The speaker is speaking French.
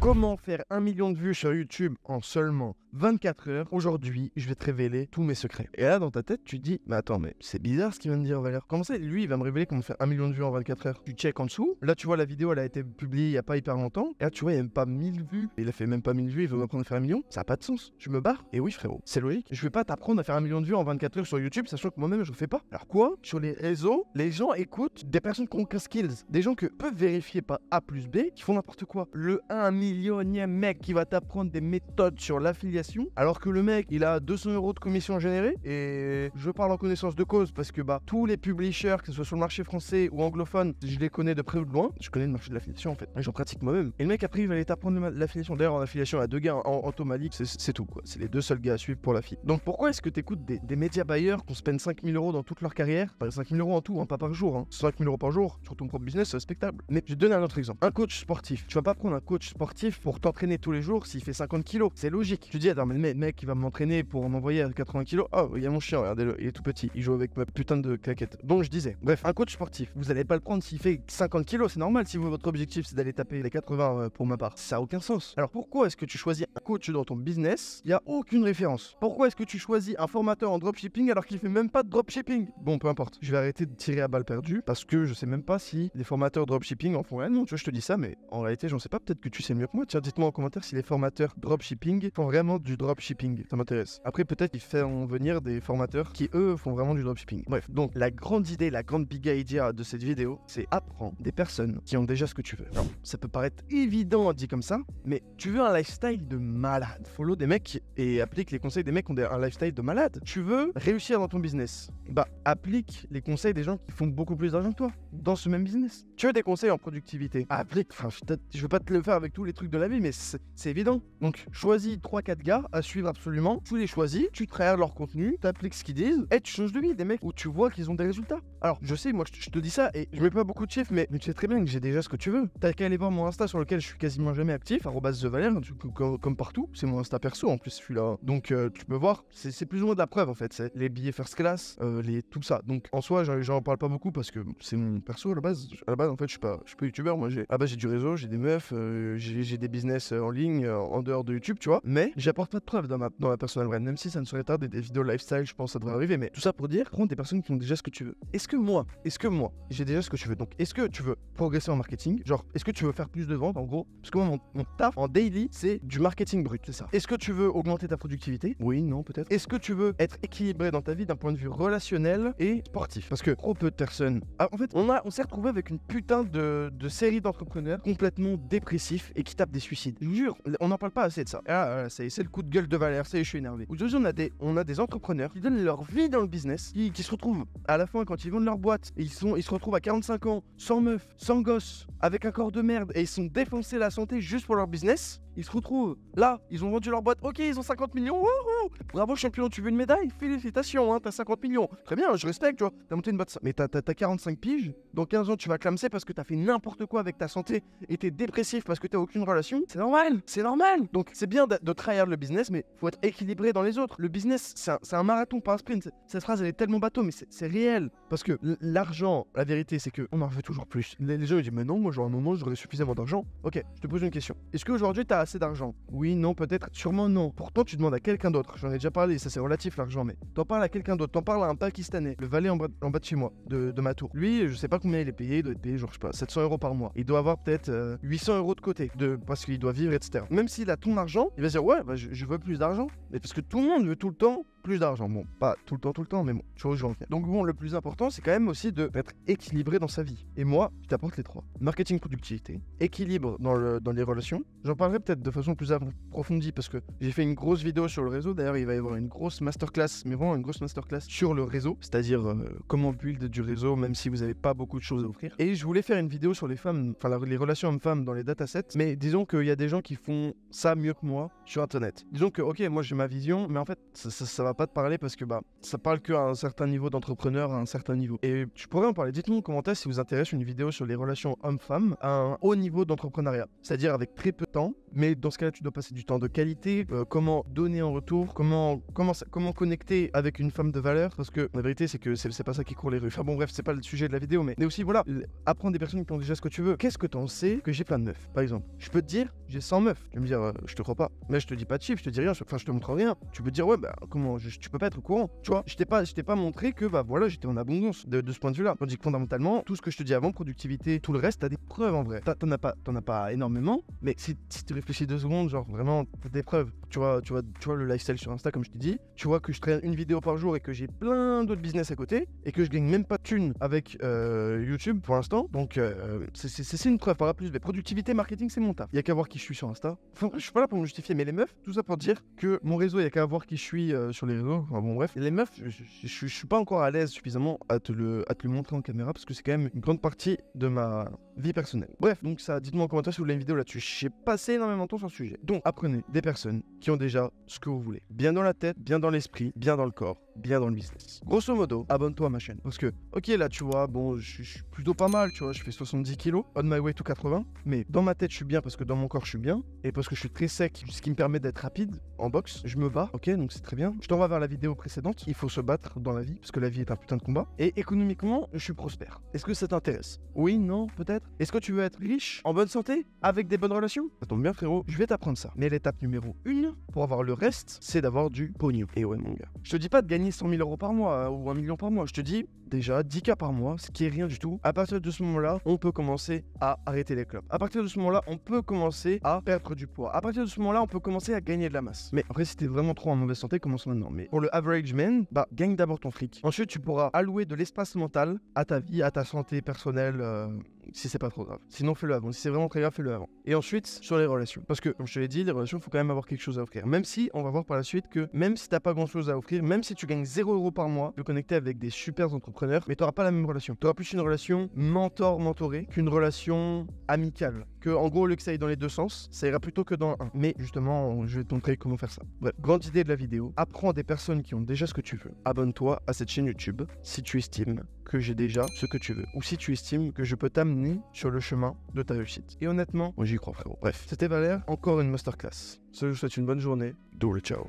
Comment faire 1 million de vues sur YouTube en seulement 24 heures? Aujourd'hui, je vais te révéler tous mes secrets. Et là, dans ta tête, tu te dis, mais attends, mais c'est bizarre ce qu'il vient de dire, Valère. Comment ça, lui, il va me révéler comment faire 1 million de vues en 24 heures? Tu check en dessous. Là, tu vois, la vidéo, elle a été publiée il n'y a pas hyper longtemps. Et là, tu vois, il n'y a même pas 1000 vues. Il a fait même pas 1000 vues, il veut m'apprendre à faire 1 million. Ça n'a pas de sens. Je me barre. Et oui, frérot, c'est logique. Je vais pas t'apprendre à faire 1 million de vues en 24 heures sur YouTube, sachant que moi-même, je le fais pas. Alors quoi? Sur les réseaux, les gens écoutent des personnes qui ont aucun skills. Des gens que peuvent vérifier par A plus B, qui font n'importe quoi. Le 1 millionième mec qui va t'apprendre des méthodes sur l'affiliation, alors que le mec, il a 200 € de commission générée. Et je parle en connaissance de cause parce que tous les publishers, que ce soit sur le marché français ou anglophone, je les connais de près ou de loin. Je connais le marché de l'affiliation en fait. J'en pratique moi-même. Et le mec après, il va aller t'apprendre l'affiliation. D'ailleurs, en affiliation, il y a 2 gars en Malik, c'est tout quoi. C'est les 2 seuls gars à suivre pour la fille. Donc pourquoi est-ce que tu écoutes des médias buyers qu'on spend 5000 € dans toute leur carrière? Pas 5000 € en tout, hein, pas par jour. Hein. 5000 € par jour sur ton propre business, c'est respectable. Mais je vais te donner un autre exemple. Un coach sportif. Tu vas pas prendre un coach sportif pour t'entraîner tous les jours s'il fait 50 kilos. C'est logique. Tu dis, attends, mais le mec qui va m'entraîner pour m'envoyer à 80 kilos. Oh, il y a mon chien, regardez-le, il est tout petit. Il joue avec ma putain de claquette. Donc je disais, bref, un coach sportif, vous allez pas le prendre s'il fait 50 kilos, c'est normal si votre objectif c'est d'aller taper les 80 pour ma part. Ça a aucun sens. Alors pourquoi est-ce que tu choisis un coach dans ton business? Il y a aucune référence. Pourquoi est-ce que tu choisis un formateur en dropshipping alors qu'il fait même pas de dropshipping? Bon, peu importe. Je vais arrêter de tirer à balles perdues parce que je sais même pas si les formateurs dropshipping en font réellement. Tu vois, je te dis ça, mais en réalité, j'en sais pas. Peut-être que tu sais mieux que moi. Tiens, dites-moi en commentaire si les formateurs dropshipping font vraiment du dropshipping. Ça m'intéresse. Après, peut-être qu'ils font venir des formateurs qui, eux, font vraiment du dropshipping. Bref, donc la grande idée, la grande big idea de cette vidéo, c'est apprendre des personnes qui ont déjà ce que tu veux. Alors, ça peut paraître évident dit comme ça, mais tu veux un lifestyle de malade. Follow des mecs et applique les conseils des mecs qui ont un lifestyle de malade. Tu veux réussir dans ton business, applique les conseils des gens qui font beaucoup plus d'argent que toi dans ce même business. Tu veux des conseils en productivité, applique, je veux pas te le faire avec tous les trucs de la vie, mais c'est évident. Donc, choisis 3-4 gars à suivre absolument, tu les choisis, tu travailles leur contenu, tu appliques ce qu'ils disent, et tu changes de vie, des mecs où tu vois qu'ils ont des résultats. Alors, je sais, moi, je te dis ça, et je mets pas beaucoup de chiffres, mais tu sais très bien que j'ai déjà ce que tu veux. T'as qu'à aller voir mon Insta sur lequel je suis quasiment jamais actif, @thevalère, comme partout, c'est mon Insta perso, en plus, celui-là. Donc, tu peux voir, c'est plus ou moins de la preuve, en fait, c'est les billets first class, tout ça. Donc, en soi, j'en parle pas beaucoup parce que c'est mon perso à la base. À la base, en fait, je suis pas youtubeur, moi, j'ai du réseau, j'ai des meufs, j'ai des business en ligne, en dehors de YouTube, tu vois, mais j'apporte pas de preuves dans ma personal brand, même si ça ne serait tard des vidéos lifestyle, je pense que ça devrait arriver, mais tout ça pour dire, prends des personnes qui ont déjà ce que tu veux. Est-ce que moi, j'ai déjà ce que tu veux? Donc, est-ce que tu veux progresser en marketing? Genre, est-ce que tu veux faire plus de ventes, en gros? Parce que moi, mon taf en daily, c'est du marketing brut, c'est ça. Est-ce que tu veux augmenter ta productivité? Oui, non, peut-être. Est-ce que tu veux être équilibré dans ta vie d'un point de vue relationnel et sportif? Parce que trop peu de personnes... en fait, on s'est retrouvé avec une putain de série d'entrepreneurs complètement dépressifs et qui tapent des suicides. Je vous jure, on n'en parle pas assez de ça. C'est le coup de gueule de Valère, je suis énervé. Aujourd'hui, on a des entrepreneurs qui donnent leur vie dans le business, qui se retrouvent à la fin quand ils vendent leur boîte, et ils se retrouvent à 45 ans, sans meuf, sans gosse, avec un corps de merde, et ils sont défoncés la santé juste pour leur business. Ils se retrouvent là, ils ont vendu leur boîte, ok, ils ont 50 millions, wouhou, bravo champion, tu veux une médaille? Félicitations, hein, t'as 50 millions, très bien, je respecte, tu vois, t'as monté une boîte, mais t'as 45 piges, dans 15 ans tu vas clamser parce que t'as fait n'importe quoi avec ta santé et t'es dépressif parce que t'as aucune relation, c'est normal. Donc c'est bien de trahir le business, mais faut être équilibré dans les autres. Le business, c'est un marathon, pas un sprint. Cette phrase, elle est tellement bateau, mais c'est réel, parce que l'argent, la vérité, c'est qu'on en veut toujours plus. Les gens ils disent, mais non, moi genre à un moment j'aurais suffisamment d'argent. Ok, je te pose une question, est-ce qu'aujourd'hui t'as assez d'argent? Oui, non, peut-être, sûrement non. Pourtant, tu demandes à quelqu'un d'autre. J'en ai déjà parlé, ça c'est relatif l'argent, mais t'en parles à quelqu'un d'autre. T'en parles à un Pakistanais, le valet en bas de chez moi, de ma tour. Lui, je sais pas combien il est payé, il doit être payé, genre, je sais pas, 700 € par mois. Il doit avoir peut-être 800 € de côté, parce qu'il doit vivre, etc. Même s'il a ton argent, il va se dire, ouais, je veux plus d'argent. Mais parce que tout le monde veut tout le temps plus d'argent. Bon, pas tout le temps, mais bon, tu vois où je veux en venir. Donc bon, le plus important, c'est quand même aussi d'être équilibré dans sa vie. Et moi, je t'apporte les 3. Marketing, productivité, équilibre dans les relations. J'en parlerai peut-être de façon plus approfondie parce que j'ai fait une grosse vidéo sur le réseau. D'ailleurs, il va y avoir une grosse masterclass, mais vraiment une grosse masterclass sur le réseau, c'est-à-dire comment build du réseau, même si vous n'avez pas beaucoup de choses à offrir. Et je voulais faire une vidéo sur les femmes, enfin les relations hommes-femmes dans les datasets, mais disons qu'il y a des gens qui font ça mieux que moi sur Internet. Disons que, ok, moi j'ai ma vision, mais en fait, ça va pas te parler parce que bah ça parle qu'à un certain niveau d'entrepreneur, à un certain niveau. Et tu pourrais en parler. Dites-nous en commentaire si vous intéresse une vidéo sur les relations homme-femme à un haut niveau d'entrepreneuriat. C'est-à-dire avec très peu de temps, mais dans ce cas-là, tu dois passer du temps de qualité, comment donner en retour, comment connecter avec une femme de valeur, parce que la vérité c'est que c'est pas ça qui court les rues. Enfin bon bref, c'est pas le sujet de la vidéo, mais aussi voilà, apprendre des personnes qui ont déjà ce que tu veux. Qu'est-ce que t'en sais que j'ai plein de meufs, par exemple? Je peux te dire, j'ai 100 meufs. Tu vas me dire, je te crois pas. Mais je te dis pas de chiffres, je te dis rien, enfin je te montre rien. Tu peux te dire, ouais, bah comment, tu peux pas être au courant. Tu vois, je t'ai pas montré que bah voilà, j'étais en abondance de ce point de vue-là. Tandis que fondamentalement, tout ce que je te dis avant, productivité, tout le reste, t'as des preuves en vrai. T'en as pas énormément, mais si tu réfléchis 2 secondes, genre vraiment, t'as des preuves. Tu vois le lifestyle sur Insta, comme je t'ai dit. Tu vois que je traîne une vidéo par jour et que j'ai plein d'autres business à côté et que je gagne même pas de thunes avec YouTube pour l'instant. Donc c'est une preuve par la plus. Mais productivité, marketing, c'est mon taf. Il y a qu'à voir qui je suis sur Insta. Enfin, je suis pas là pour me justifier, mais les meufs, tout ça pour dire que mon réseau, il y a qu'à voir qui je suis sur les réseaux. Enfin bon bref, les meufs, je suis pas encore à l'aise suffisamment à te le montrer en caméra parce que c'est quand même une grande partie de ma vie personnelle. Bref, donc ça, dites-moi en commentaire si vous voulez une vidéo là-dessus. J'ai passé énormément de temps sur le sujet. Donc apprenez des personnes qui ont déjà ce que vous voulez. Bien dans la tête, bien dans l'esprit, bien dans le corps, bien dans le business. Grosso modo, abonne-toi à ma chaîne. Parce que, ok là tu vois, bon je suis plutôt pas mal, tu vois, je fais 70 kilos, on my way to 80. Mais dans ma tête je suis bien parce que dans mon corps je suis bien. Et parce que je suis très sec, ce qui me permet d'être rapide en boxe. Je me bats, ok, donc c'est très bien. Je t'envoie vers la vidéo précédente. Il faut se battre dans la vie, parce que la vie est un putain de combat. Et économiquement, je suis prospère. Est-ce que ça t'intéresse? Oui, non, peut-être. Est-ce que tu veux être riche, en bonne santé, avec des bonnes relations? Ça tombe bien frérot, je vais t'apprendre ça. Mais l'étape numéro 1, pour avoir le reste, c'est d'avoir du pognon. Et ouais mon gars. Je te dis pas de gagner 100 000 euros par mois ou 1 million par mois. Je te dis déjà 10K par mois, ce qui est rien du tout. À partir de ce moment-là, on peut commencer à arrêter les clopes. À partir de ce moment-là, on peut commencer à perdre du poids. À partir de ce moment-là, on peut commencer à gagner de la masse. Mais après, si t'es vraiment trop en mauvaise santé, commence maintenant. Mais pour le average man, bah gagne d'abord ton fric. Ensuite, tu pourras allouer de l'espace mental à ta vie, à ta santé personnelle. Si c'est pas trop grave. Sinon, fais-le avant. Si c'est vraiment très grave, fais-le avant. Et ensuite, sur les relations. Parce que, comme je te l'ai dit, les relations, il faut quand même avoir quelque chose à offrir. Même si, on va voir par la suite que même si t'as pas grand-chose à offrir, même si tu gagnes 0 € par mois, tu peux connecter avec des super entrepreneurs, mais t'auras pas la même relation. T'auras plus une relation mentor-mentoré qu'une relation amicale. Que, en gros, au lieu que ça aille dans les deux sens, ça ira plutôt que dans un. Mais justement, je vais te montrer comment faire ça. Bref, grande idée de la vidéo. Apprends des personnes qui ont déjà ce que tu veux. Abonne-toi à cette chaîne YouTube si tu estimes que j'ai déjà ce que tu veux. Ou si tu estimes que je peux t'amener sur le chemin de ta réussite. Et honnêtement, moi j'y crois frérot. Bref, c'était Valère, encore une masterclass. Je vous souhaite une bonne journée. Ciao.